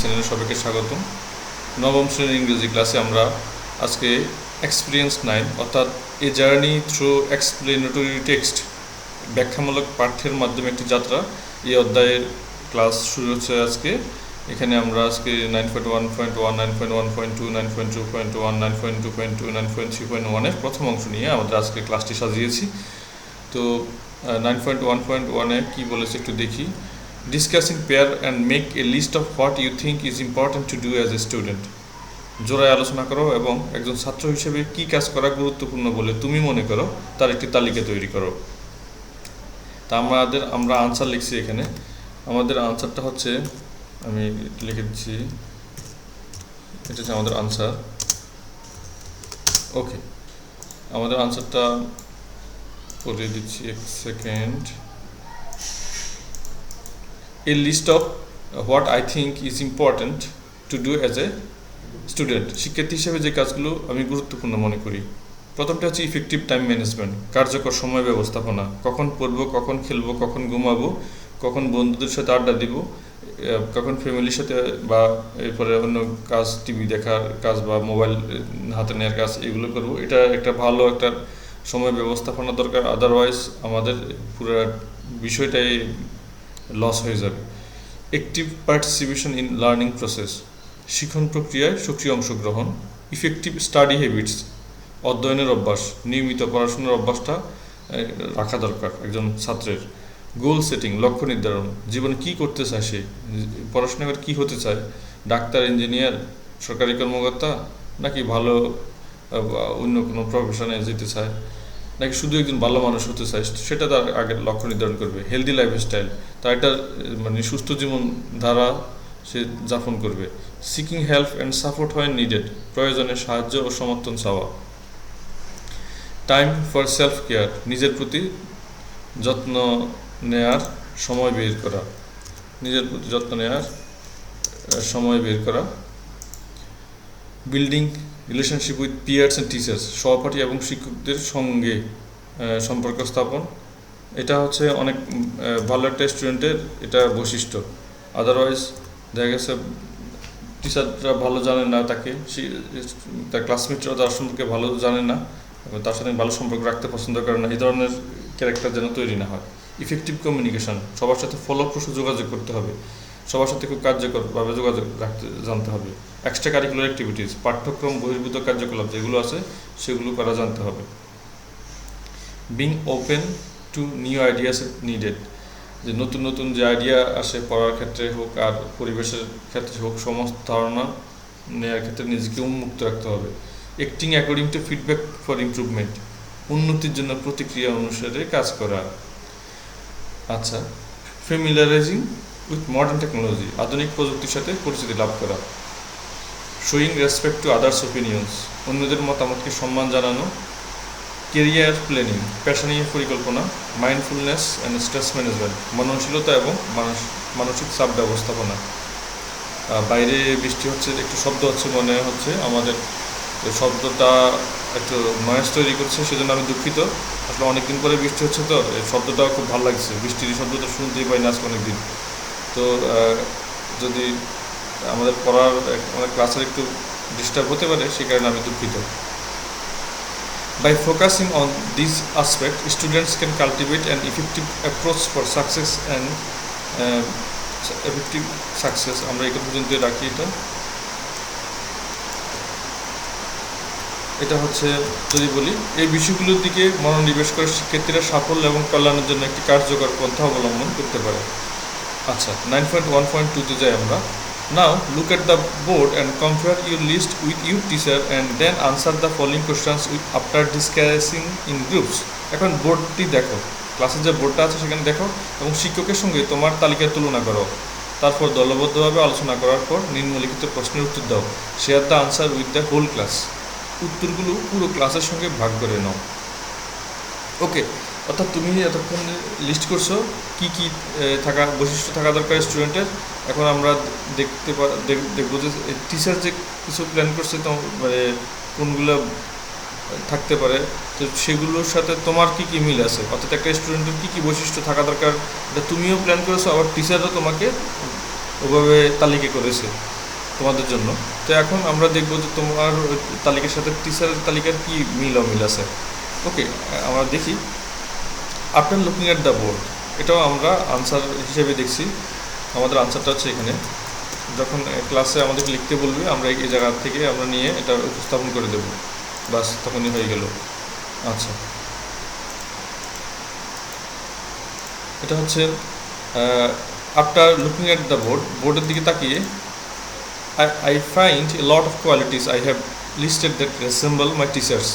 চ্যানেলে সবাইকে স্বাগতম। নবম শ্রেণীর ইংরেজি ক্লাসে আমরা আজকে এক্সপিরিয়েন্স 9 অর্থাৎ a journey through explanatory text ব্যাখ্যামূলক পাঠ্যের মাধ্যমে একটি যাত্রা, এই অধ্যায়ের ক্লাস শুরু হচ্ছে আজকে। এখানে আমরা আজকে 9.1.1, 9.1.2, 9.2.1, 9.2.2, 9.3.1 প্রথম অংশ নিয়ে আমাদের আজকে ক্লাসটি সাজিয়েছি। তো 9.1.1 কি বলেছে একটু দেখি। Discussing pair and make a list of what you think is important to do as a student. জোড়ায় আলোচনা করো এবং একজন ছাত্র হিসেবে কী কাজ করা গুরুত্বপূর্ণ বলে তুমি মনে করো তার একটি তালিকা তৈরি করো। তা আমরা আনসার লিখছি এখানে। আমাদের আনসারটা হচ্ছে, আমি লিখে দিচ্ছি, এটা হচ্ছে আমাদের আনসার। ওকে, আমাদের আনসারটা পড়ে দিচ্ছি, এক second. A list of what I think is important to do as a student. শিক্ষার্থী হিসেবে যে কাজগুলো আমি গুরুত্বপূর্ণ মনে করি, প্রথমটা হচ্ছে ইফেক্টিভ টাইম ম্যানেজমেন্ট, কার্যকর সময় ব্যবস্থাপনা। কখন পড়বো, কখন খেলবো, কখন ঘুমাবো, কখন বন্ধুদের সাথে আড্ডা দিব, কখন ফ্যামিলির সাথে বা এরপরে অন্য কাজ, টিভি দেখার কাজ বা মোবাইল হাতে নেওয়ার কাজ, এগুলো করবো। এটা একটা ভালো একটা সময় ব্যবস্থাপনা দরকার, আদারওয়াইজ আমাদের পুরো বিষয়টাই লস হয়ে যাবে। Active participation in learning process, শিক্ষণ প্রক্রিয়ায় সক্রিয় অংশগ্রহণ। ইফেক্টিভ স্টাডি হ্যাবিটস, অধ্যয়নের অভ্যাস, নিয়মিত পড়াশোনার অভ্যাসটা রাখা দরকার একজন ছাত্রের। গোল সেটিং, লক্ষ্য নির্ধারণ, জীবনে কী করতে চায় সে, পড়াশোনা করে কী হতে চায়, ডাক্তার, ইঞ্জিনিয়ার, সরকারি কর্মকর্তা, নাকি ভালো অন্য কোনো প্রফেশনে যেতে চায়, নাকি শুধু একজন ভালো মানুষ হতে চায়, সেটা তার আগে লক্ষ্য নির্ধারণ করবে। হেলদি লাইফস্টাইল, তার একটা মানে সুস্থ জীবন ধারা সে যাপন করবে। Seeking help and support when needed, প্রয়োজনে সাহায্য ও সমর্থন চাওয়া। টাইম ফর সেলফ কেয়ার, নিজের প্রতি যত্ন নেয়ার সময় বের করা, নিজের প্রতি যত্ন নেয়ার সময় বের করা। Building relationship with peers and teachers, সহপাঠী এবং শিক্ষকদের সঙ্গে সম্পর্ক স্থাপন। এটা হচ্ছে অনেক ভালো একটা স্টুডেন্টের এটা বৈশিষ্ট্য। আদারওয়াইজ দেখা গেছে টিচাররা ভালো জানে না তাকে, তার ক্লাসমেটরাও তার সম্পর্কে ভালো জানে না, তার সাথে ভালো সম্পর্ক রাখতে পছন্দ করে না। এই ধরনের ক্যারেক্টার যেন তৈরি না হয়। ইফেক্টিভ কমিউনিকেশন, সবার সাথে ফলপ্রসূ যোগাযোগ করতে হবে, সবার সাথে খুব কার্যকরভাবে যোগাযোগ রাখতে জানতে হবে। এক্সট্রা কারিকুলার অ্যাক্টিভিটিস, পাঠ্যক্রম বহির্ভূত কার্যকলাপ যেগুলো আছে সেগুলো করা জানতে হবে। Being open to new ideas needed, যে নতুন নতুন যে আইডিয়া আসে পড়ার ক্ষেত্রে হোক আর পরিবেশের ক্ষেত্রে হোক, সমস্ত ধারণা নেওয়ার ক্ষেত্রে নিজেকে উন্মুক্ত রাখতে হবে। Acting according to feedback for improvement, উন্নতির জন্য প্রতিক্রিয়া অনুসারে কাজ করা। আচ্ছা, ফ্যামিলিয়ারাইজিং উইথ মডার্ন টেকনোলজি, আধুনিক প্রযুক্তির সাথে পরিচিতি লাভ করা। Showing respect to others opinions, অন্যদের মতামতকে সম্মান জানানো। কেরিয়ার প্ল্যানিং, পেশা নিয়ে পরিকল্পনা। মাইন্ডফুলনেস অ্যান্ড স্ট্রেস ম্যানেজমেন্ট, মননশীলতা এবং মানসিক চাপ ব্যবস্থাপনা। বাইরে বৃষ্টি হচ্ছে, একটু শব্দ হচ্ছে মনে হচ্ছে, আমাদের শব্দটা একটু নয়েজ তৈরি করছে, সেজন্য আমি দুঃখিত। আসলে অনেকদিন পরে বৃষ্টি হচ্ছে, তো এই শব্দটাও খুব ভালো লাগছে, বৃষ্টির শব্দটা শুনতেই পাই না আজকে অনেকদিন। তো যদি আমাদের পড়ার অনেক ক্লাসের একটু ডিস্টার্ব হতে পারে, সেই কারণে আমি দুঃখিত। By focusing on these aspects, students can cultivate an effective approach for success and effective success. আমরা এটা পর্যন্ত রাখি। এটা হচ্ছে, যদি বলি, এই বিষয়গুলোর দিকে মনোনিবেশ করে শিক্ষার্থীরা সাফল্য এবং কল্যাণের জন্য একটি কার্যকর পন্থা অবলম্বন করতে পারে। আচ্ছা, 9.1.2-তে যাই আমরা। Now look at the board and compare your list with your teacher and then answer the following questions after discussing in groups. এখন বোর্ডটি দেখো, ক্লাসের যে বোর্ডটা আছে সেখানে দেখো এবং শিক্ষকের সঙ্গে তোমার তালিকার তুলনা করো। তারপর দলবদ্ধভাবে আলোচনা করার পর নিম্নলিখিত প্রশ্নের উত্তর দাও। Share the answer with the whole class, উত্তরগুলো পুরো ক্লাসের সঙ্গে ভাগ করে নাও। ওকে, অর্থাৎ তুমি এতক্ষণ লিস্ট করছো কী কী বৈশিষ্ট্য থাকা দরকার স্টুডেন্টের। এখন আমরা দেখবো যে টিচার যে কিছু প্ল্যান করছে, তো মানে কোনগুলো থাকতে পারে, তো সেগুলোর সাথে তোমার কী কী মিল আছে, অর্থাৎ একটা স্টুডেন্টের কী কী বৈশিষ্ট্য থাকা দরকার, এটা তুমিও প্ল্যান করেছো, আবার টিচারও তোমাকে ওভাবে তালিকা করেছে। তোমাদের জন্য। তো এখন আমরা দেখব যে তোমার তালিকার সাথে টিচারের তালিকার কি মিল অমিল আছে। ওকে, আমরা দেখি। After looking at the board, এটাও আমরা আনসার হিসেবে দেখছি। আমাদের আনসারটা হচ্ছে এখানে, যখন ক্লাসে আমাদেরকে লিখতে বলবে আমরা এই জায়গা থেকে আমরা নিয়ে এটা উপস্থাপন করে দেব, বাস তখনই হয়ে গেল। আচ্ছা, এটা হচ্ছে after looking at the board, বোর্ডের দিকে তাকিয়ে I find a lot of qualities I have listed that resemble my teachers.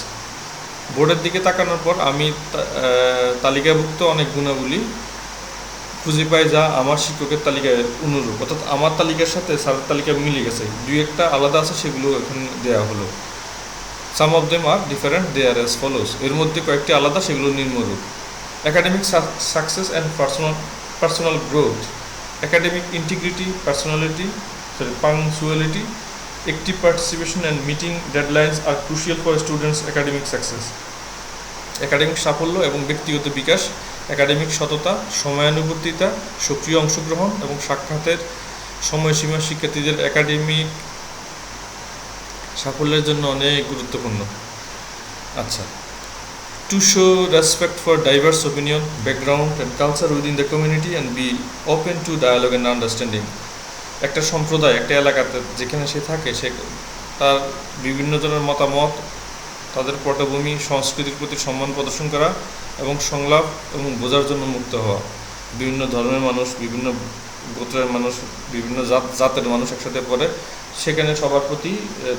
বোর্ডের দিকে তাকানোর পর আমি তালিকাভুক্ত অনেক গুণাবলী খুঁজে পাই যা আমার শিক্ষকের তালিকায় অনুরূপ, অর্থাৎ আমার তালিকার সাথে স্যারের তালিকা মিলে গেছে। দুই একটা আলাদা আছে, সেগুলো এখন দেওয়া হলো। Some of them are different, they are as follows. এর মধ্যে কয়েকটি আলাদা, সেগুলো নিম্নরূপ: academic success and personal growth, academic integrity, punctuality, active participation and meeting deadlines are crucial for students' academic success. Academic সাফল্য এবং ব্যক্তিগত বিকাশ, একাডেমিক সততা, সময়ানুবর্তিতা, সক্রিয় অংশগ্রহণ এবং সাক্ষাতের সময়সীমা শিক্ষার্থীদের একাডেমিক সাফল্যের জন্য অনেক গুরুত্বপূর্ণ। আচ্ছা, to show respect for diverse opinion, background and culture within the community and be open to dialogue and understanding. একটা সম্প্রদায়, একটা এলাকাতে যেখানে সে থাকে, সে তার বিভিন্ন জনের মতামত, তাদের পটভূমি, সংস্কৃতির প্রতি সম্মান প্রদর্শন করা এবং সংলাপ এবং বোঝার জন্য মুক্ত হওয়া। বিভিন্ন ধর্মের মানুষ, বিভিন্ন গোত্রের মানুষ, বিভিন্ন জাতের মানুষ একসাথে পড়ে, সেখানে সবার প্রতি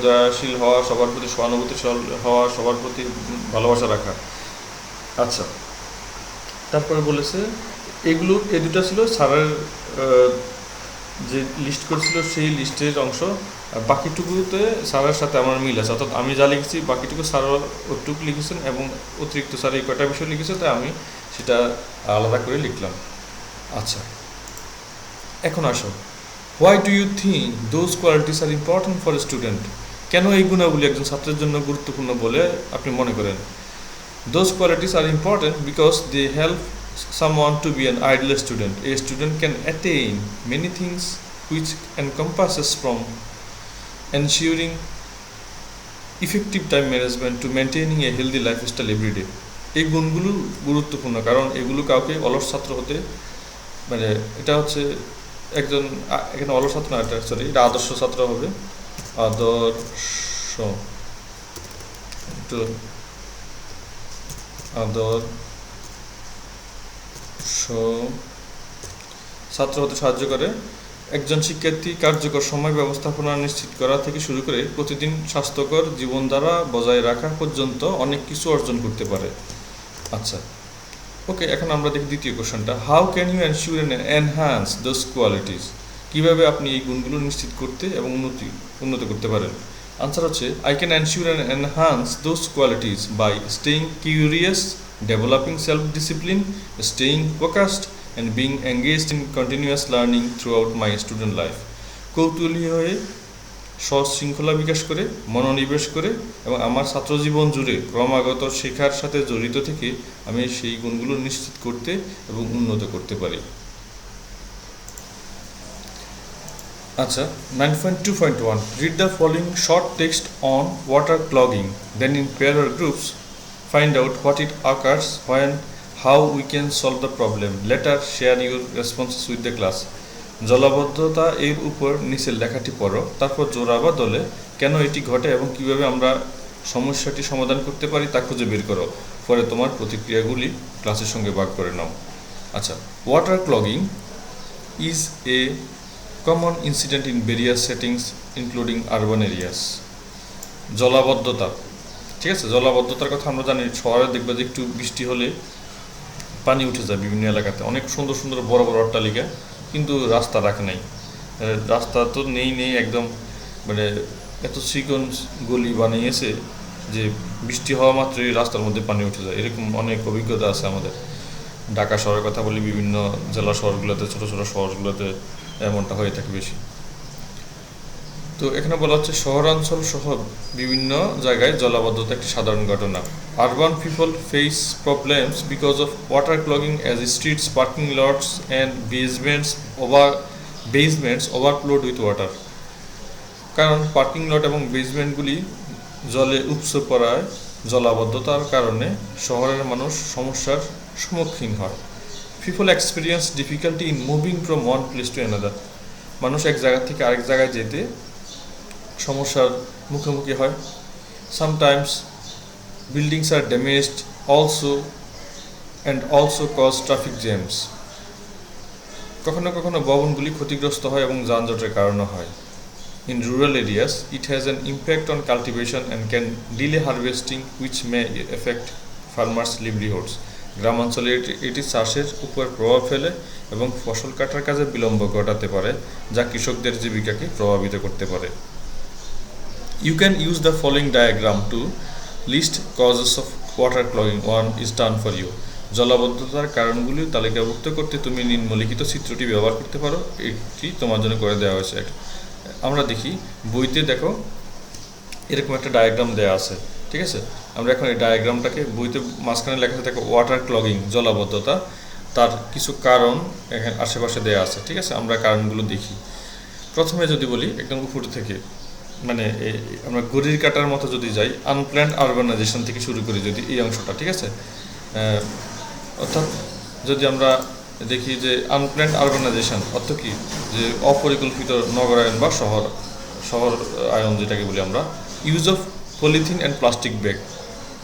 দয়াশীল হওয়া, সবার প্রতি সহানুভূতিশীল হওয়া, সবার প্রতি ভালোবাসা রাখা। আচ্ছা, তারপরে বলেছে এগুলো, এই দুটা ছিল স্যারের যে লিস্ট করেছিল সেই লিস্টের অংশ। আর বাকিটুকুতে স্যারের সাথে আমার মিল আছে, অর্থাৎ আমি যা লিখেছি বাকিটুকু স্যার ওটুকু লিখেছেন এবং অতিরিক্ত স্যার এই কয়টা বিষয় লিখেছে, তাই আমি সেটা আলাদা করে লিখলাম। আচ্ছা, এখন আসো, why do you think those qualities are important for a student? কেন এই গুণাবলী একজন ছাত্রের জন্য গুরুত্বপূর্ণ বলে আপনি মনে করেন? Those qualities are important because they help someone to be an ideal student. A student can attain many things which encompasses from ensuring effective time management to maintaining a healthy lifestyle every day. এই গুণগুলো গুরুত্বপূর্ণ কারণ এগুলো কাউকে অলস ছাত্র হতে, মানে এটা হচ্ছে একজন, এখানে অলস ছাত্র না, এটা সরি, এটা আদর্শ ছাত্র হবে। ছাত্র হতে সাহায্য করে। একজন শিক্ষার্থী কার্যকর সময় ব্যবস্থাপনা নিশ্চিত করা থেকে শুরু করে প্রতিদিন স্বাস্থ্যকর জীবনধারা বজায় রাখা পর্যন্ত অনেক কিছু অর্জন করতে পারে। আচ্ছা, ওকে, এখন আমরা দেখি দ্বিতীয় কোশ্চেনটা, how can you ensure and enhance those qualities? কীভাবে আপনি এই গুণগুলো নিশ্চিত করতে এবং উন্নত করতে পারেন? আনসার হচ্ছে, I can ensure and enhance those qualities by staying curious, developing self-discipline, staying focused and being engaged in continuous learning throughout my student life. কৌতূহলী হয়ে শৃঙ্খলা বিকাশ করে, মনোনিবেশ করে এবং আমার ছাত্রজীবন জুড়ে ক্রমাগত শেখার সাথে জড়িত থেকে আমি সেই গুণগুলো নিশ্চিত করতে এবং উন্নত করতে পারি। আচ্ছা, 9.2.1, read the following short text on water clogging, then in pair or groups find out what it occurs, when, how we can solve the problem. Later share your responses with the class. জলাবদ্ধতা এর উপর নিচের লেখাটি পড়ো, তারপর জোড়া বা দলে কেন এটি ঘটে এবং কিভাবে আমরা সমস্যাটি সমাধান করতে পারি তা খুঁজে বের করো। পরে তোমার প্রতিক্রিয়াগুলি ক্লাসের সঙ্গে ভাগ করে নাও। আচ্ছা, water clogging is a common incident in various settings including urban areas. জলাবদ্ধতা, ঠিক আছে, জলাবদ্ধতার কথা আমরা জানি। শহরে দেখবে যে একটু বৃষ্টি হলে পানি উঠে যায় বিভিন্ন এলাকাতে, অনেক সুন্দর সুন্দর বড় বড় অট্টালিকা, কিন্তু রাস্তা রাখে নাই, রাস্তা তো নেই একদম, মানে এত চিকন গলি বানিয়েছে যে বৃষ্টি হওয়া মাত্রই রাস্তার মধ্যে পানি উঠে যায়। এরকম অনেক অভিজ্ঞতা আছে আমাদের। ঢাকা শহরের কথা বলি, বিভিন্ন জেলা শহরগুলোতে, ছোটো ছোটো শহরগুলোতে এমনটা হয়ে থাকে বেশি। তো এখানে বলা হচ্ছে শহরাঞ্চল সহ বিভিন্ন জায়গায় জলাবদ্ধতা একটি সাধারণ ঘটনা। Urban people face problems because of water clogging as streets, parking lots and basements overflowed with water. কারণ পার্কিং লট এবং বেসমেন্টগুলি জলে উপচে পড়ায় জলাবদ্ধতার কারণে শহরের মানুষ সমস্যার সম্মুখীন হয়। People experience difficulty in moving from one place to another. মানুষ এক জায়গা থেকে আরেক জায়গায় যেতে সমস্যার মুখোমুখি হয়। Sometimes buildings are damaged also cause traffic jams. কখনো কখনো ভবনগুলি ক্ষতিগ্রস্ত হয় এবং যানজটের কারণে হয়। In rural areas, it has an impact on cultivation and can delay harvesting, which may affect farmers' livelihoods. গ্রামাঞ্চলে এটি চাষের উপর প্রভাব ফেলে এবং ফসল কাটার কাজে বিলম্ব ঘটাতে পারে, যা কৃষকদের জীবিকাকে প্রভাবিত করতে পারে। You can use the following diagram to list causes of water clogging. One is done for you. জলাবদ্ধতার কারণগুলি তালিকাভুক্ত করতে তুমি নিম্নলিখিত চিত্রটি ব্যবহার করতে পারো। এটি তোমার জন্য করে দেওয়া হয়েছে। আমরা দেখি বইতে দেখো এরকম একটা ডায়াগ্রাম দেওয়া আছে, ঠিক আছে। আমরা এখন এই ডায়াগ্রামটাকে বইতে মাঝখানে লেখা আছে দেখো ওয়াটার ক্লগিং, জলাবদ্ধতা, তার কিছু কারণ এখানে আশেপাশে দেওয়া আছে, ঠিক আছে। আমরা কারণগুলো দেখি। প্রথমে যদি বলি একদম উপর থেকে, মানে আমরা ঘড়ির কাটার মতো যদি যাই, আনপ্ল্যান্ড আরবানাইজেশন থেকে শুরু করি যদি এই অংশটা, ঠিক আছে। অর্থাৎ যদি আমরা দেখি যে আনপ্ল্যান্ড আরবানাইজেশন অর্থ কি, যে অপরিকল্পিত নগরায়ন বা শহর আয়ন যেটাকে বলি আমরা। Use of polythene and plastic bag.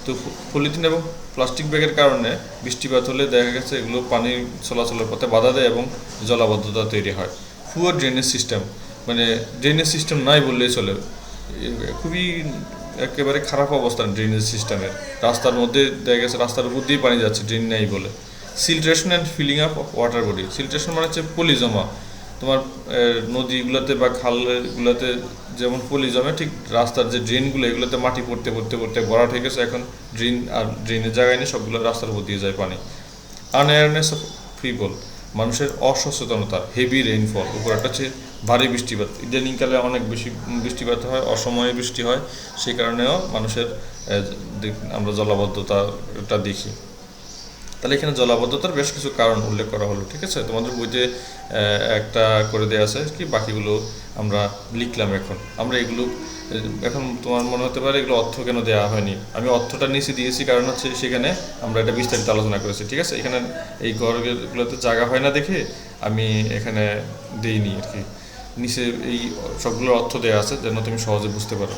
তো পলিথিন এবং প্লাস্টিক ব্যাগের কারণে বৃষ্টিপাত হলে দেখা গেছে এগুলো পানি চলাচলের পথে বাধা দেয় এবং জলাবদ্ধতা তৈরি হয়। পুয়ার ড্রেনেজ সিস্টেম, মানে ড্রেনেজ সিস্টেম নাই বললেই চলে, খুবই একেবারে খারাপ অবস্থা ড্রেনেজ সিস্টেমের। রাস্তার মধ্যে দেখা গেছে রাস্তার উপর দিয়ে পানি যাচ্ছে ড্রেন নেই বলে। সিলট্রেশন and filling up of water body. সিলট্রেশন মানে হচ্ছে পলি জমা। তোমার নদীগুলোতে বা খালগুলোতে যেমন পলি জমে, ঠিক রাস্তার যে ড্রেনগুলো এগুলোতে মাটি পড়তে পড়তে পড়তে ভরাট হয়ে গেছে, এখন ড্রেন আর ড্রেনের জায়গায় নেই, সবগুলো রাস্তার উপর দিয়ে যায় পানি। আনঅ্যাওয়ারনেস অফ পিপল, মানুষের অসচেতনতা। হেভি রেইনফল, উপর একটা হচ্ছে ভারী বৃষ্টিপাত। ইদানিংকালে অনেক বেশি বৃষ্টিপাত হয়, অসময়ে বৃষ্টি হয়, সেই কারণেও মানুষের আমরা জলাবদ্ধতাটা দেখি। তাহলে এখানে জলাবদ্ধতার বেশ কিছু কারণ উল্লেখ করা হলো, ঠিক আছে। তোমাদের বইতে একটা করে দেওয়া আছে, কি বাকিগুলো আমরা লিখলাম। এখন আমরা এগুলো, এখন তোমার মনে হতে পারে এগুলো অর্থ কেন দেওয়া হয়নি। আমি অর্থটা নিচে দিয়েছি, কারণ হচ্ছে সেখানে আমরা এটা বিস্তারিত আলোচনা করেছি, ঠিক আছে। এখানে এই ঘরগুলোতে জায়গা হয় না দেখে আমি এখানে দেইনি আর কি। নিচে এই সবগুলোর অর্থ দেওয়া আছে যেন তুমি সহজে বুঝতে পারো।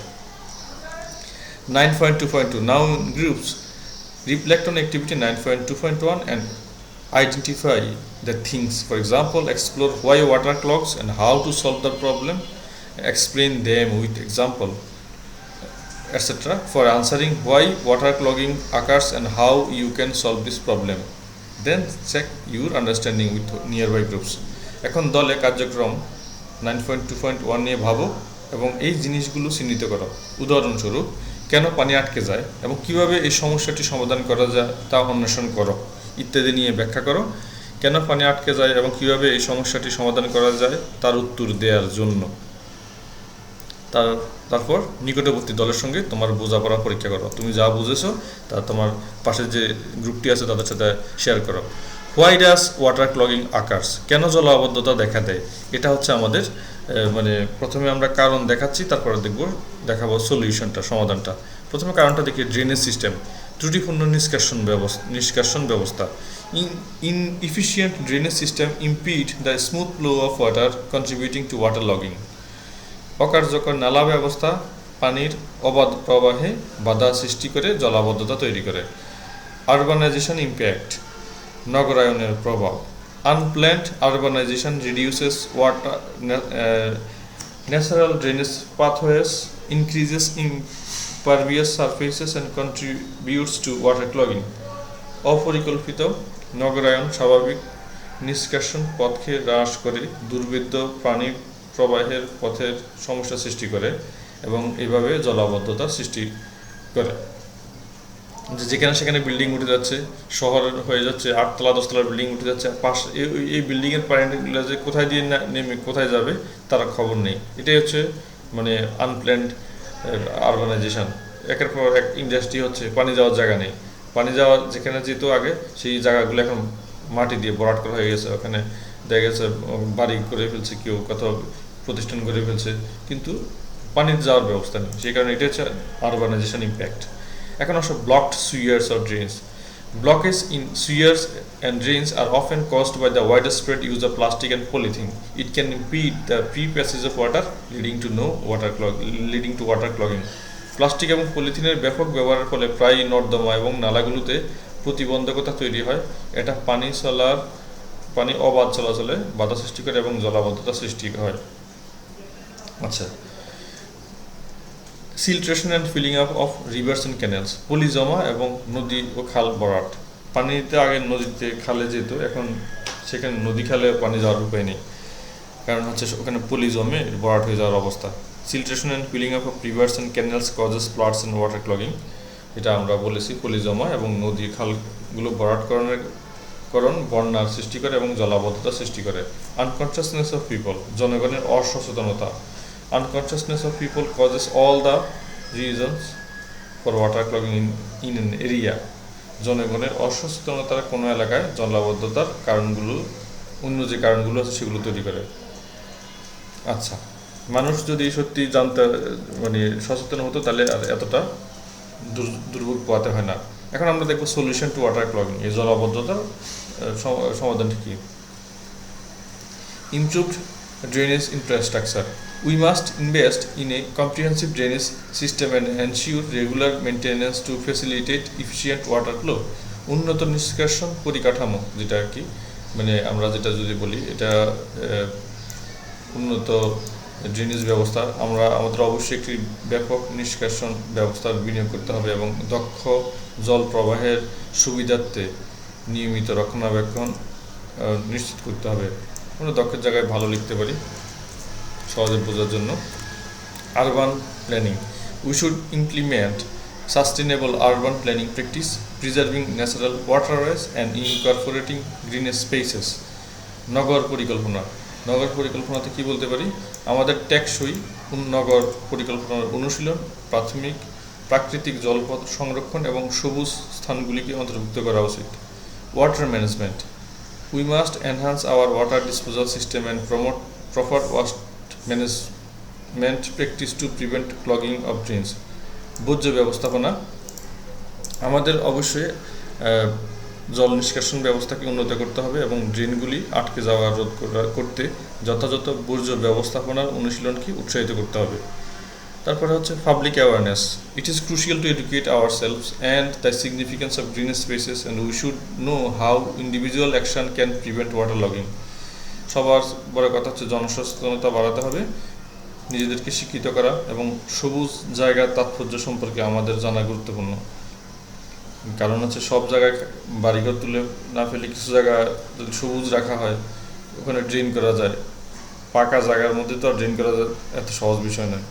9.2.2 Now groups reflect on activity 9.2.1 and identify the things. For example, explore why water clogs and how to solve the problem. Explain them with example, etc. For answering why water clogging occurs and how you can solve this problem. Then check your understanding with nearby groups. এখন দলে কার্যক্রম 9.2.1 নিয়ে ভাবো এবং এই জিনিসগুলো চিহ্নিত করো। উদাহরণস্বরূপ, কেন পানি আটকে যায় এবং কিভাবে এই সমস্যাটি সমাধান করা যায় তা অন্বেষণ করো ইত্যাদি নিয়ে ব্যাখ্যা করো। কেন পানি আটকে যায় এবং কিভাবে এই সমস্যাটি সমাধান করা যায় তার উত্তর দেওয়ার জন্য। তারপর নিকটবর্তী দলের সঙ্গে তোমার বোঝাপড়া পরীক্ষা করো। তুমি যা বুঝেছো তা তোমার পাশে যে গ্রুপটি আছে তাদের সাথে শেয়ার করো। হোয়াই ডাজ ওয়াটার ক্লগিং আকার্স, কেন জলাবদ্ধতা দেখা দেয়। এটা হচ্ছে আমাদের মানে প্রথমে আমরা কারণ দেখাচ্ছি, তারপরে দেখাবো সলিউশনটা, সমাধানটা। প্রথমে কারণটা দেখি, ড্রেনেজ সিস্টেম, ত্রুটিপূর্ণ নিষ্কাশন ব্যবস্থা। Inefficient drainage system impede the smooth flow of water contributing to water logging. অকার্যকর নালা ব্যবস্থা পানির অবাধ প্রবাহে বাধা সৃষ্টি করে জলাবদ্ধতা তৈরি করে। আরবানাইজেশন ইম্প্যাক্ট, নগরায়নের প্রভাব। Unplanned urbanisation reduces water natural drainage pathways, increases impervious surfaces and contributes to water clogging. অপরিকল্পিত নগরায়ন স্বাভাবিক নিষ্কাশন পথকে হ্রাস করে দুর্ভেদ্য পানির প্রবাহের পথের সমস্যা সৃষ্টি করে এবং এইভাবে জলাবদ্ধতার সৃষ্টি করে। যেখানে সেখানে বিল্ডিং উঠে যাচ্ছে, শহর হয়ে যাচ্ছে, 8 তলা 10 তলার বিল্ডিং উঠে যাচ্ছে, এই বিল্ডিংয়ের পানিগুলো যে কোথায় দিয়ে নেমে কোথায় যাবে তার খবর নেই। এটাই হচ্ছে মানে আনপ্ল্যান্ড আরবানাইজেশন। একের পর এক ইন্ডাস্ট্রি হচ্ছে, পানি যাওয়ার জায়গা নেই। পানি যাওয়া যেখানে যেত আগে সেই জায়গাগুলো এখন মাটি দিয়ে ভরাট করা হয়ে গেছে। ওখানে দেখা গেছে বাড়ি করে ফেলছে, কেউ কোথাও প্রতিষ্ঠান করে ফেলছে, কিন্তু পানির যাওয়ার ব্যবস্থা নেই, সেই কারণে এটা হচ্ছে আরবানাইজেশন ইম্প্যাক্ট। এখন আসো blocked sewers or drains. Blockage in sewers and drains are often caused by the widespread use of plastic and polythene. It can impede the free passage of water, leading to water clogging. Plastic এবং পলিথিনের ব্যাপক ব্যবহারের ফলে প্রায়ই নর্দমা এবং নালাগুলোতে প্রতিবন্ধকতা তৈরি হয়। এটা পানি অবাধ চলাচলে বাধা সৃষ্টি করে এবং জলাবদ্ধতা সৃষ্টি হয়। আচ্ছা, siltation and filling up of rivers and canals. পলি জমা এবং নদী ও খাল ভরাট। পানিতে আগে নদীতে খালে যেত, এখন সেখানে নদী খালে পানি যাওয়ার উপায় নেই, কারণ হচ্ছে ওখানে পলি জমে ভরাট হয়ে যাওয়ার অবস্থা। সিলট্রেশন and filling up of rivers and canals causes floods and water clogging. এটা আমরা বলেছি, পলি জমা এবং নদী খালগুলো ভরাটকরণ বন্যার সৃষ্টি করে এবং জলাবদ্ধতা সৃষ্টি করে। আনকনসিয়াসনেস অফ পিপল, জনগণের অসচেতনতা। Unconsciousness of people causes all the reasons for water clogging in an area. জনগণের অসচেতনতার কোনো এলাকায় জলাবদ্ধতার অন্য যে কারণগুলো আছে সেগুলো তৈরি করে। আচ্ছা, মানুষ যদি সত্যি সচেতন হতো তাহলে আর এতটা দুর্ভোগ পোহাতে হয় না। এখন আমরা দেখবো সলিউশন টু ওয়াটার ক্লগিং, এই জলাবদ্ধতার সমাধানটি কি? Improved drainage infrastructure. We must invest in a comprehensive drainage system and ensure regular maintenance to facilitate efficient water flow. উন্নত নিষ্কাশন পরিকাঠামো, যেটা আর কি আমরা যেটা যদি বলি এটা উন্নত ড্রেনেজ ব্যবস্থা, আমাদের অবশ্যই একটি ব্যাপক নিষ্কাশন ব্যবস্থার বিনিয়োগ করতে হবে এবং দক্ষ জল প্রবাহের সুবিধার্থে নিয়মিত রক্ষণাবেক্ষণ নিশ্চিত করতে হবে। আমরা দক্ষের জায়গায় ভালো লিখতে পারি সহজে বোঝার জন্য। Urban planning. We should implement sustainable urban planning practice, preserving natural waterways and incorporating green spaces. নগর পরিকল্পনাতে কি বলতে পারি? আমাদের টেকসই নগর পরিকল্পনার অনুশীলন, প্রাকৃতিক জলপথ সংরক্ষণ এবং সবুজ স্থানগুলিকে অন্তর্ভুক্ত করা উচিত। Water management. We must enhance our water disposal system and promote proper waste management practice to prevent clogging of drains. বর্জ্য ব্যবস্থাপনা. আমাদের অবশ্যই জল নিষ্কাশন ব্যবস্থাকে উন্নত করতে হবে এবং ড্রেনগুলি আটকে যাওয়া রোধ করতে যথাযথ বর্জ্য ব্যবস্থাপনার অনুশীলনকে উৎসাহিত করতে হবে। তারপরে হচ্ছে public awareness. It is crucial two educate hour selves and the significance of green spaces and we should know how individual action can prevent water logging. সবার বড় কথা হচ্ছে জনসচেতনতা বাড়াতে হবে, নিজেদেরকে শিক্ষিত করা এবং সবুজ জায়গার তাৎপর্য সম্পর্কে আমাদের জানা গুরুত্বপূর্ণ। কারণ হচ্ছে সব জায়গায় বাড়িঘর তুলে না ফেলে কিছু জায়গা যদি সবুজ রাখা হয়, ওখানে ড্রেন করা যায়। পাকা জায়গার মধ্যে তো আর ড্রেন করা এত সহজ বিষয় নয়।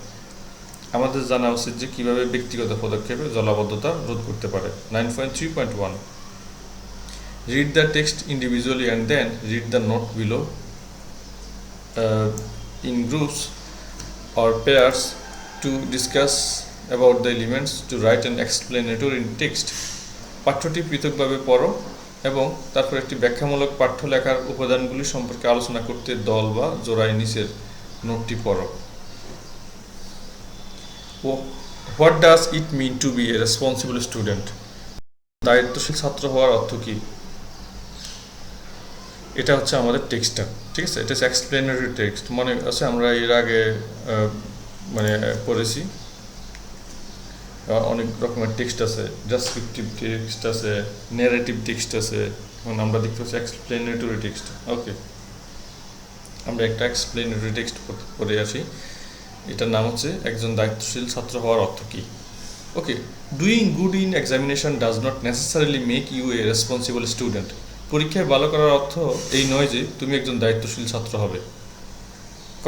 আমাদের জানা উচিত যে কীভাবে ব্যক্তিগত পদক্ষেপে জলাবদ্ধতা রোধ করতে পারে। 9.3.1 Read the text individually and then read the note below in groups or pairs to discuss about the elements to write an explanatory text. পাঠ্যটি পৃথকভাবে পড়ো এবং তারপর একটি ব্যাখ্যামূলক পাঠ্য লেখার উপাদানগুলি সম্পর্কে আলোচনা করতে দল বা জোড়ায় নিচের নোটটি পড়ো। What does it mean to be a responsible student? দায়িত্বশীল ছাত্র হওয়ার অর্থ কী? এটা হচ্ছে আমাদের টেক্সটটা, ঠিক আছে? এটা হচ্ছে এক্সপ্লেনারি টেক্সট। মনে আছে আমরা এর আগে পড়েছি, অনেক রকমের টেক্সট আছে, ডেসক্রিপটিভ টেক্সট আছে, ন্যারেটিভ টেক্সট আছে। এখন আমরা দেখতে পাচ্ছি এক্সপ্লেনেটরি টেক্সট। ওকে, আমরা একটা এক্সপ্লেনেটরি টেক্সট পড়ে আসি। এটার নাম হচ্ছে একজন দায়িত্বশীল ছাত্র হওয়ার অর্থ কী। Okay, doing good in examination does not necessarily make you a responsible student. পরীক্ষায় ভালো করার অর্থ এই নয় যে তুমি একজন দায়িত্বশীল ছাত্র হবে।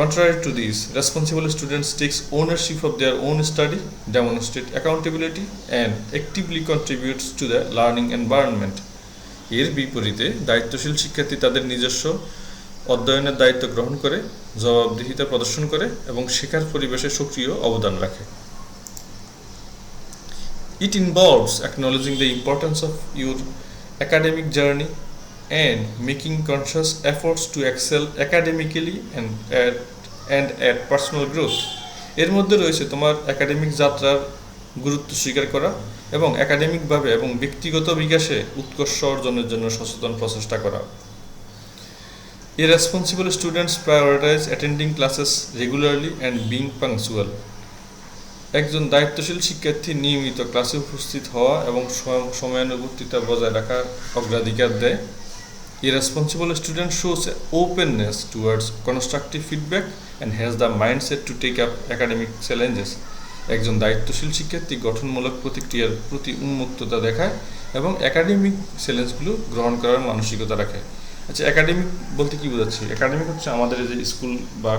Contrary to this, responsible students takes ownership of their own study, demonstrate accountability, and actively contributes to the learning environment. এর বিপরীতে দায়িত্বশীল শিক্ষার্থী তাদের নিজস্ব অধ্যয়নের দায়িত্ব গ্রহণ করে, জবাবদিহিতা প্রদর্শন করে এবং শেখার পরিবেশে সক্রিয় অবদান রাখে। It involves acknowledging the importance of your academic journey and making conscious efforts to excel academically and at personal growth. এর মধ্যে রয়েছে তোমার একাডেমিক যাত্রার গুরুত্ব স্বীকার করা এবং একাডেমিকভাবে এবং ব্যক্তিগত বিকাশে উৎকর্ষ অর্জনের জন্য সচেতন প্রচেষ্টা করা। Irresponsible students prioritize attending classes regularly and being punctual. একজন দায়িত্বশীল শিক্ষার্থী নিয়মিত ক্লাসে উপস্থিত হওয়া এবং সময়ানুবর্তিতা বজায় রাখার অগ্রাধিকার দেয়। Irresponsible student shows openness towards constructive feedback and has the mindset to take up academic challenges. একজন দায়িত্বশীল শিক্ষার্থী গঠনমূলক প্রতিক্রিয়ার প্রতি উন্মুক্ততা দেখায় এবং একাডেমিক চ্যালেঞ্জগুলো গ্রহণ করার মানসিকতা রাখে। আচ্ছা, একাডেমিক বলতে কি বোঝাচ্ছি? একাডেমিক হচ্ছে আমাদের যে স্কুল বা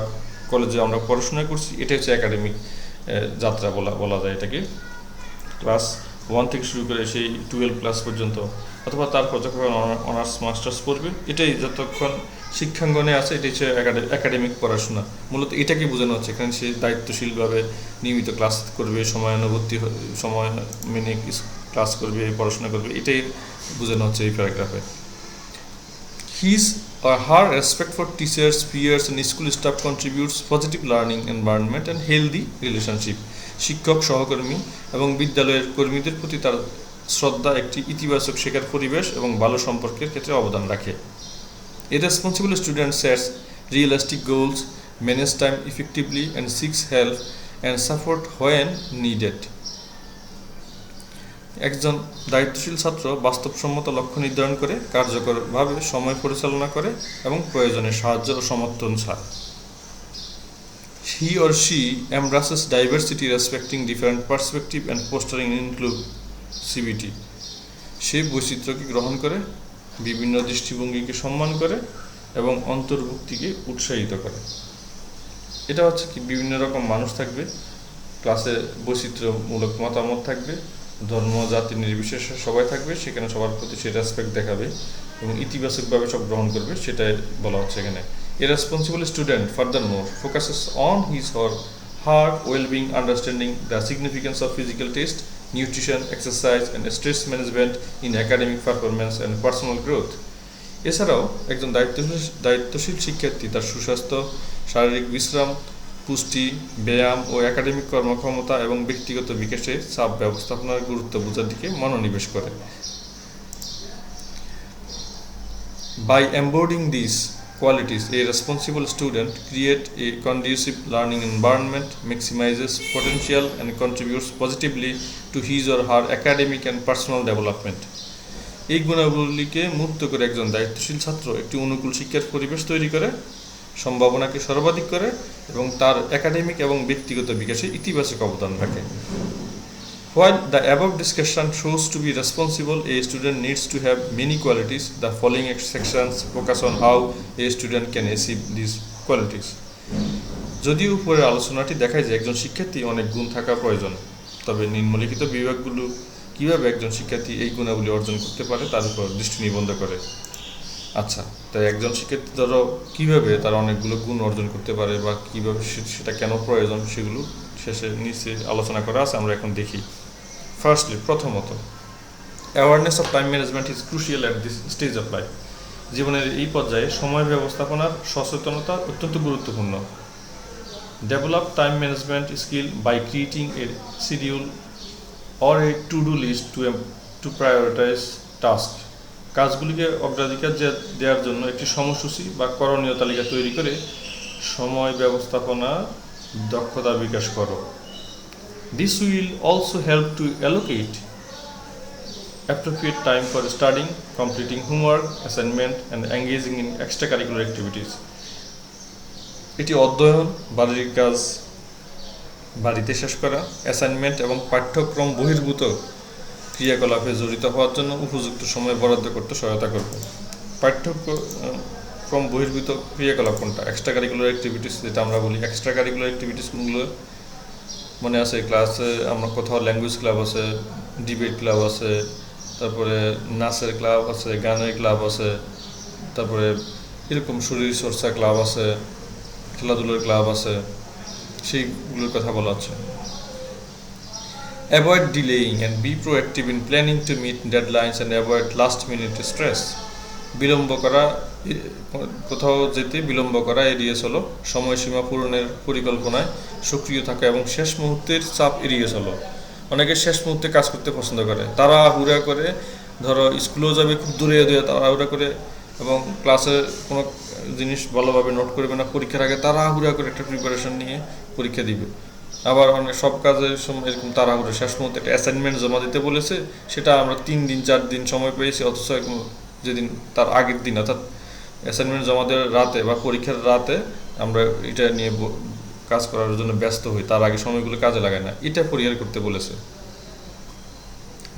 কলেজে আমরা পড়াশোনা করছি, এটা হচ্ছে একাডেমিক যাত্রা বলা যায় এটাকে। ক্লাস 1 থেকে শুরু করে সেই 12 ক্লাস পর্যন্ত, অথবা তারপর যখন অনার্স মাস্টার্স পড়বে, এটাই যতক্ষণ শিক্ষাঙ্গনে আছে এটাই হচ্ছে একাডেমিক পড়াশোনা। মূলত এটাকে বোঝানো হচ্ছে। এখানে সে দায়িত্বশীলভাবে নিয়মিত ক্লাস করবে, সময় মেনে ক্লাস করবে, পড়াশোনা করবে, এটাই বোঝানো হচ্ছে এই প্যারাগ্রাফে। His or her respect for teachers, peers and school staff contributes positive learning environment and healthy relationship. শিক্ষক, সহকর্মী এবং বিদ্যালয়ের কর্মীদের প্রতি তার শ্রদ্ধা একটি ইতিবাচক শেখার পরিবেশ এবং ভালো সম্পর্কের ক্ষেত্রে অবদান রাখে। A responsible student sets realistic goals, manages time effectively and seeks help and support when needed. একজন দায়িত্বশীল ছাত্র বাস্তবসম্মত লক্ষ্য নির্ধারণ করে, কার্যকরভাবে সময় পরিচালনা করে এবং প্রয়োজনে সাহায্য ও সমর্থন চায়। He or she embraces diversity, respecting different perspectives and fostering inclusivity. সে বৈচিত্র্যকে গ্রহণ করে, বিভিন্ন দৃষ্টিভঙ্গিকে সম্মান করে এবং অন্তর্ভুক্তিকে উৎসাহিত করে। এটা হচ্ছে কি, বিভিন্ন রকম মানুষ থাকবে ক্লাসে, বৈচিত্র্যমূলক মতামত থাকবে, ধর্ম জাতি নির্বিশেষে সবাই থাকবে, সেখানে সবার প্রতি সে রেসপেক্ট দেখাবে এবং ইতিবাচকভাবে সব গ্রহণ করবে, সেটাই বলা হচ্ছে এখানে। A responsible student furthermore focuses on his or her well-being, understanding the significance of physical test, nutrition, exercise and stress management in academic performance and personal growth. এছাড়াও একজন দায়িত্বশীল শিক্ষার্থী তার সুস্বাস্থ্য, শারীরিক বিশ্রাম, পুষ্টি, ব্যায়াম ও একাডেমিক কর্মক্ষমতা এবং ব্যক্তিগত বিকাশে চাপ ব্যবস্থাপনার গুরুত্ব বোঝার দিকে মনোনিবেশ করে। By embodying these qualities, a responsible student creates a conducive learning environment, maximizes potential and contributes positively to his or her academic and personal development. এই গুণাবলীকে মুক্ত করে একজন দায়িত্বশীল ছাত্র একটি অনুকূল শিক্ষার পরিবেশ তৈরি করে, সম্ভাবনাকে সর্বাধিক করে এবং তার একাডেমিক এবং ব্যক্তিগত বিকাশে ইতিবাচক অবদান রাখে। While the above discussion shows to be responsible, a student needs to have many qualities. The following sections focus on how a student can achieve these qualities. যদিও উপরের আলোচনাটি দেখায় যে একজন শিক্ষার্থী অনেক গুণ থাকা প্রয়োজন, তবে নিম্নলিখিত বিভাগগুলো কিভাবে একজন শিক্ষার্থী এই গুণাবলী অর্জন করতে পারে তার উপর দৃষ্টি নিবদ্ধ করে। আচ্ছা, তাই একজন শিক্ষার্থী ধরো কীভাবে তার অনেকগুলো গুণ অর্জন করতে পারে বা কীভাবে সেটা কেন প্রয়োজন, সেগুলো শেষে নিচে আলোচনা করা আছে, আমরা এখন দেখি। ফার্স্টলি, প্রথমত, awareness of time management is crucial at this stage of life. জীবনের এই পর্যায়ে সময় ব্যবস্থাপনার সচেতনতা অত্যন্ত গুরুত্বপূর্ণ। Develop time management skill by creating a schedule or a to do list to prioritise task. কাজগুলিকে অগ্রাধিকার দেওয়ার জন্য একটি সময়সূচি বা করণীয় তালিকা তৈরি করে সময় ব্যবস্থাপনা দক্ষতা বিকাশ করো। This will also help to allocate appropriate time for studying, completing homework, assignment and engaging in extracurricular activities. এটি অধ্যয়ন, বাড়ির কাজ বাড়িতে শেষ করা, অ্যাসাইনমেন্ট এবং পাঠ্যক্রম বহির্ভূত ক্রিয়াকলাপে জড়িত হওয়ার জন্য উপযুক্ত সময় বরাদ্দ করতে সহায়তা করবে। পাঠ্যক্রম বহির্ভূত ক্রিয়াকলাপ কোনটা? এক্সট্রা কারিকুলার অ্যাক্টিভিটিস, যেটা আমরা বলি। এক্সট্রা কারিকুলার অ্যাক্টিভিটিস কোনগুলো মনে আছে? ক্লাসে আমরা কোথাও ল্যাঙ্গুয়েজ ক্লাব আছে, ডিবেট ক্লাব আছে, তারপরে নাচের ক্লাব আছে, গানের ক্লাব আছে, তারপরে এরকম শরীর চর্চা ক্লাব আছে, খেলাধুলার ক্লাব আছে, সেইগুলোর কথা বলা হচ্ছে। Avoid delaying and be proactive in planning to meet deadlines and avoid last minute stress. বিলম্ব করা কোথাও যেতে বিলম্ব করা, এড়িয়ে চলো। সময়সীমা পূরণের পরিকল্পনায় সক্রিয় থাকা এবং শেষ মুহূর্তের চাপ এড়িয়ে চলো। অনেকে শেষ মুহূর্তে কাজ করতে পছন্দ করে, তাড়াহুড়া করে, ধরো স্কুলেও যাবে খুব দূরে দূরে তাড়াহুড়া করে, এবং ক্লাসে কোনো জিনিস ভালোভাবে নোট করবে না, পরীক্ষার আগে তাড়াহুড়া করে একটা প্রিপারেশন নিয়ে পরীক্ষা দিবে। আবার অনেক সব কাজের সময় এরকম তাড়াহুড়ো, শেষ মুহূর্তে একটা অ্যাসাইনমেন্ট জমা দিতে বলেছে, সেটা আমরা 3 দিন 4 দিন সময় পেয়েছি, অথচ যেদিন তার আগের দিন অর্থাৎ অ্যাসাইনমেন্ট জমা দেওয়ার রাতে বা পরীক্ষার রাতে আমরা এটা নিয়ে কাজ করার জন্য ব্যস্ত হই, তার আগে সময়গুলো কাজে লাগায় না। এটা পরিহার করতে বলেছে।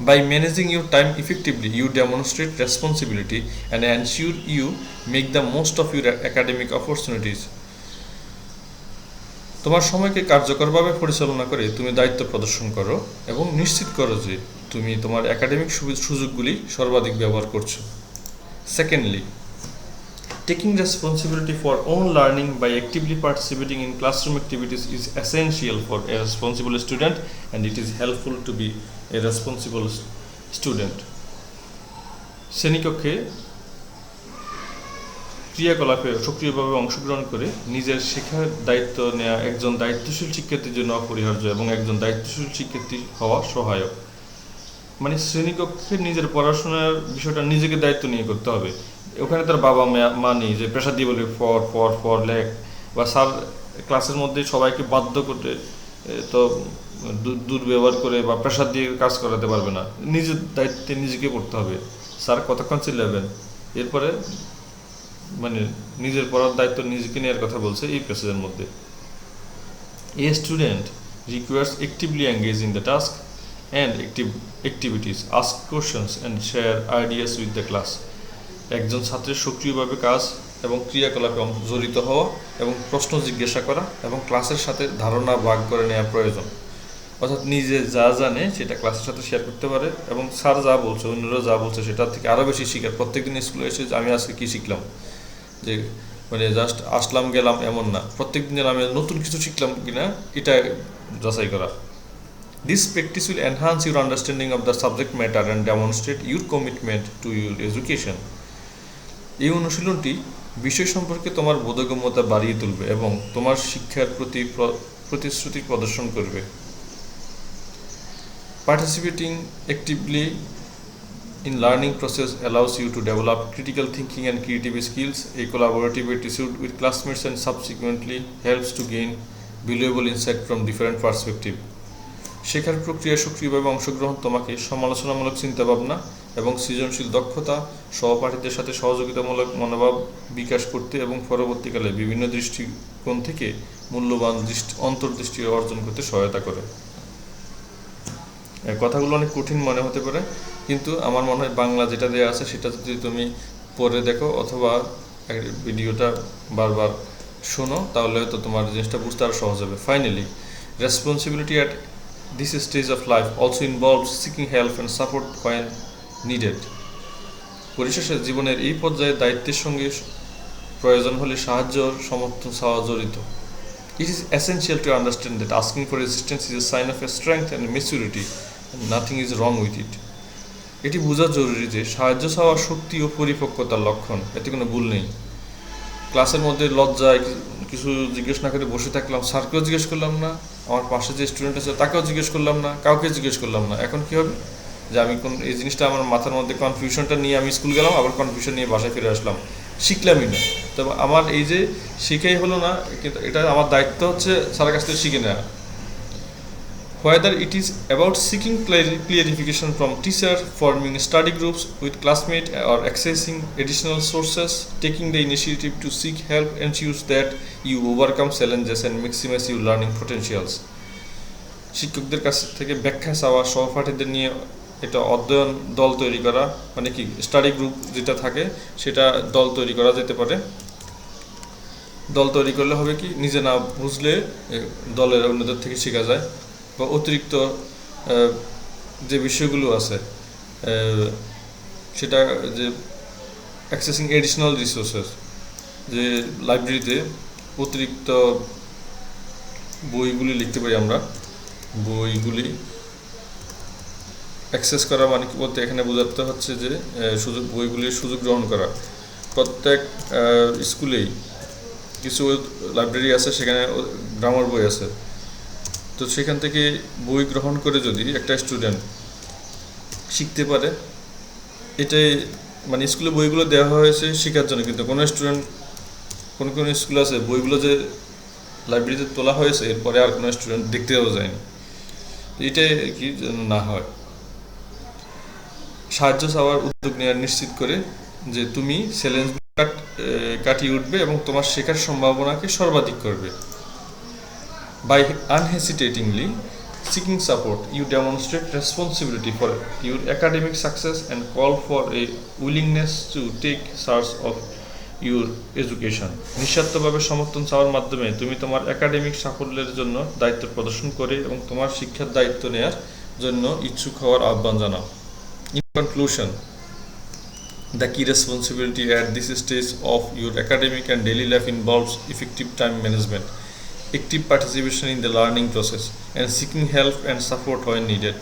By managing your time effectively, you demonstrate responsibility and ensure you make the most of your academic opportunities. তোমার সময়কে কার্যকরভাবে পরিচালনা করে তুমি দায়িত্ব প্রদর্শন করো এবং নিশ্চিত করো যে তুমি তোমার একাডেমিক সুযোগগুলি সর্বাধিক ব্যবহার করছো। Secondly, taking responsibility for own learning by actively participating in classroom activities is essential for a responsible student, and it is helpful to be a responsible student. শ্রেণীকক্ষে ক্রিয়াকলাপে সক্রিয়ভাবে অংশগ্রহণ করে নিজের শেখার দায়িত্ব নেওয়া একজন দায়িত্বশীল শিক্ষার্থীর জন্য অপরিহার্য এবং একজন দায়িত্বশীল শিক্ষার্থী হওয়া সহায়ক। মানে শ্রেণীকক্ষে নিজের পড়াশোনার বিষয়টা নিজেকে দায়িত্ব নিয়ে করতে হবে। ওখানে তার বাবা মা নেই যে প্রেশার দিয়ে বলে ফর লেখ, বা স্যার ক্লাসের মধ্যে সবাইকে বাধ্য করতে তো দুর্ব্যবহার করে বা প্রেশার দিয়ে কাজ করাতে পারবে না, নিজের দায়িত্বে নিজেকে পড়তে হবে। স্যার কতক্ষণ চিল্লাবেন, এরপরে মানে নিজের পড়ার দায়িত্ব নিজেকে নেওয়ার কথা বলছে এই প্যাসেজের মধ্যে। A student requires actively engage in the task and activities, ask questions and share ideas with the class. একজন ছাত্রের সক্রিয়ভাবে কাজ এবং ক্রিয়াকলাপে জড়িত হওয়া এবং প্রশ্ন জিজ্ঞাসা করা এবং ক্লাসের সাথে ধারণা ভাগ করে নেওয়া প্রয়োজন। অর্থাৎ নিজে যা জানে সেটা ক্লাসের সাথে শেয়ার করতে পারে এবং স্যার যা বলছে অন্যরা যা বলছে সেটার থেকে আরও বেশি শিখার। প্রত্যেকদিন স্কুলে এসে আমি আজকে কী শিখলাম, যে মানে জাস্ট আসলাম গেলাম এমন না, প্রত্যেক দিন আমি নতুন কিছু শিখলাম কিনা এটা যাচাই করা। This practice will enhance your understanding of the subject matter and demonstrate your commitment to your education. এই অনুশীলনটি বিষয় সম্পর্কে তোমার বোধগম্যতা বাড়িয়ে তুলবে এবং তোমার শিক্ষার প্রতি প্রতিশ্রুতি প্রদর্শন করবে। Participating actively in learning process allows you to develop critical thinking and creative skills. A collaborative attitude with classmates and subsequently helps to gain valuable insight from different perspectives. শেখার প্রক্রিয়ায় সক্রিয়ভাবে অংশগ্রহণ তোমাকে সমালোচনামূলক চিন্তাভাবনা এবং সৃজনশীল দক্ষতা, সহপাঠীদের সাথে সহযোগিতামূলক মনোভাব বিকাশ করতে এবং পরবর্তীকালে বিভিন্ন দৃষ্টিকোণ থেকে মূল্যবান অন্তর্দৃষ্টি অর্জন করতে সহায়তা করে। কথাগুলো অনেক কঠিন মনে হতে পারে, কিন্তু আমার মনে হয় বাংলা যেটা দেওয়া আছে সেটা যদি তুমি পড়ে দেখো অথবা ভিডিওটা বারবার শোনো তাহলে হয়তো তোমার জিনিসটা বুঝতে আরও সহজ হবে। Finally, responsibility at this stage of life also involves seeking help and support when needed. পরিশেষে জীবনের এই পর্যায়ে দায়িত্বের সঙ্গে প্রয়োজন হলে সাহায্য সমর্থন চাওয়া জড়িত। It is essential to understand that asking for assistance is a sign of a strength and maturity and nothing is wrong with it. এটি বোঝা জরুরি যে সাহায্য চাওয়া শক্তি ও পরিপক্কতার লক্ষণ, এতে কোনো ভুল নেই। ক্লাসের মধ্যে লজ্জায় কিছু জিজ্ঞেস না করে বসে থাকলাম, স্যারকেও জিজ্ঞেস করলাম না, আমার পাশে যে স্টুডেন্ট আছে তাকেও জিজ্ঞেস করলাম না, কাউকে জিজ্ঞেস করলাম না। এখন কী হবে যে আমি এই জিনিসটা আমার মাথার মধ্যে কনফিউশনটা নিয়ে আমি স্কুল গেলাম, আবার কনফিউশন নিয়ে বাসায় ফিরে আসলাম, শিখলামই না। তবে আমার এই যে শিখেই হলো না, কিন্তু এটা আমার দায়িত্ব হচ্ছে স্যারের কাছ থেকে শিখে নেওয়া। Whether it is about seeking clarification from teacher, forming study groups with classmates, or accessing additional sources, taking the initiative to seek help ensures that you overcome challenges and maximize your learning potentials. শিক্ষকদের কাছ থেকে ব্যাখ্যা চাওয়া, সহপাঠীদের নিয়ে এটা অধ্যয়ন দল তৈরি করা, মানে কি স্টাডি গ্রুপ যেটা থাকে সেটা দল তৈরি করা যেতে পারে। দল তৈরি করলে হবে কি, নিজে না বুঝলে দলের অন্যদের থেকে শেখা যায়, বা অতিরিক্ত যে বিষয়গুলো আছে সেটা যে অ্যাক্সেসিং এডিশনাল রিসোর্সেস, যে লাইব্রেরিতে অতিরিক্ত বইগুলি লিখতে পারি আমরা, বইগুলি অ্যাক্সেস করা মানে কি বলতে এখানে বোঝাতে হচ্ছে যে বইগুলির সুযোগ গ্রহণ করা। প্রত্যেক স্কুলেই কিছু লাইব্রেরি আছে, সেখানে গ্রামার বই আছে। তো সেখান থেকে বই গ্রহণ করে যদি একটা স্টুডেন্ট শিখতে পারে, এটাই মানে স্কুলে বইগুলো দেওয়া হয়েছে শেখার জন্য, কিন্তু কোনো স্টুডেন্ট কোন স্কুল আছে বইগুলো যে লাইব্রেরিতে তোলা হয়েছে এরপরে আর কোনো স্টুডেন্ট দেখতেও যায়নি। এটাই কি যেন না হয়। সাহায্য চাওয়ার উদ্যোগ নেওয়ার নিশ্চিত করে যে তুমি চ্যালেঞ্জগুলো কাটিয়ে উঠবে এবং তোমার শেখার সম্ভাবনাকে সর্বাধিক করবে। By unhesitatingly seeking support, you demonstrate responsibility for your academic success and call for a willingness to take charge of your education. নিঃস্বার্থভাবে সমর্থন চাওয়ার মাধ্যমে তুমি তোমার একাডেমিক সাফল্যের জন্য দায়িত্ব প্রদর্শন করে এবং তোমার শিক্ষার দায়িত্ব নেওয়ার জন্য ইচ্ছুক হওয়ার আহ্বান জানাও। In conclusion, the key responsibility at this stage of your academic and daily life involves effective time management, active participation in the learning process, and seeking help and support when needed.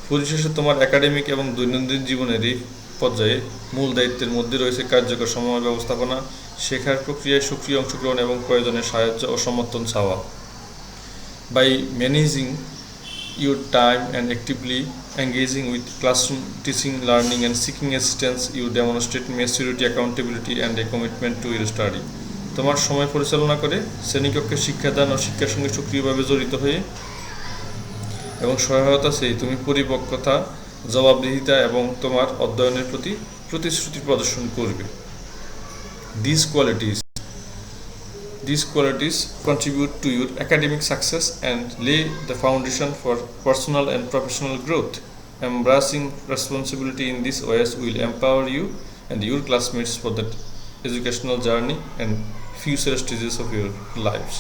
পরিশেষে তোমার academic এবং দৈনন্দিন জীবনের এই পর্যায়ে মূল দায়িত্বের মধ্যে রয়েছে কার্যকর সময় ব্যবস্থাপনা, শেখার প্রক্রিয়ায় সক্রিয় অংশগ্রহণ এবং প্রয়োজনে সাহায্য ও সমর্থন চাওয়া। By managing your time and actively engaging with classroom teaching, learning, and seeking assistance, you demonstrate maturity, accountability, and a commitment to your study. তোমার সময় পরিচালনা করে শ্রেণীকক্ষে শিক্ষাদান ও শিক্ষার সঙ্গে সক্রিয়ভাবে জড়িত হয়ে এবং সহায়তা চেয়ে তুমি পরিপক্কতা, জবাবদিহিতা এবং তোমার অধ্যয়নের প্রতি প্রতিশ্রুতি প্রদর্শন করবে। These qualities contribute to your academic success and lay the foundation for personal and professional growth. Embracing responsibility in these ways will empower you and your classmates for the educational journey and future stages of your lives.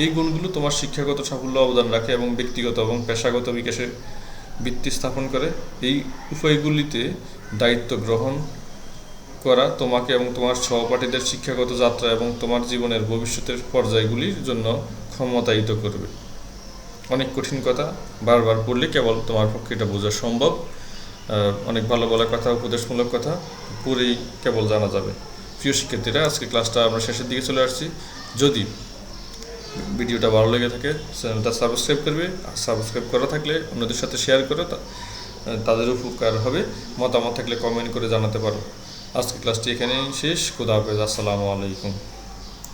এই গুণগুলো তোমার শিক্ষাগত সাফল্য অবদান রাখে এবং ব্যক্তিগত এবং পেশাগত বিকাশের ভিত্তি স্থাপন করে। এই উপায়গুলিতে দায়িত্ব গ্রহণ করা তোমাকে এবং তোমার সহপাঠীদের শিক্ষাগত যাত্রা এবং তোমার জীবনের ভবিষ্যতের পর্যায়গুলির জন্য ক্ষমতায়িত করবে। অনেক কঠিন কথা বারবার পড়লে কেবল তোমার পক্ষে এটা বোঝা সম্ভব। অনেক ভালো ভালো কথা, উপদেশমূলক কথা পড়েই কেবল জানা যাবে। প্রিয় শিক্ষার্থীরা, আজকে ক্লাসটা আমরা শেষের দিকে চলে আসছি। যদি ভিডিওটা ভালো লেগে থাকে চ্যানেলটা সাবস্ক্রাইব করবে, আর সাবস্ক্রাইব করা থাকলে অন্যদের সাথে শেয়ার করো, তাদের উপকার হবে। মতামত থাকলে কমেন্ট করে জানাতে পারো। আজকে ক্লাসটি এখানেই শেষ। খোদা হাফেজ। আসসালামু আলাইকুম।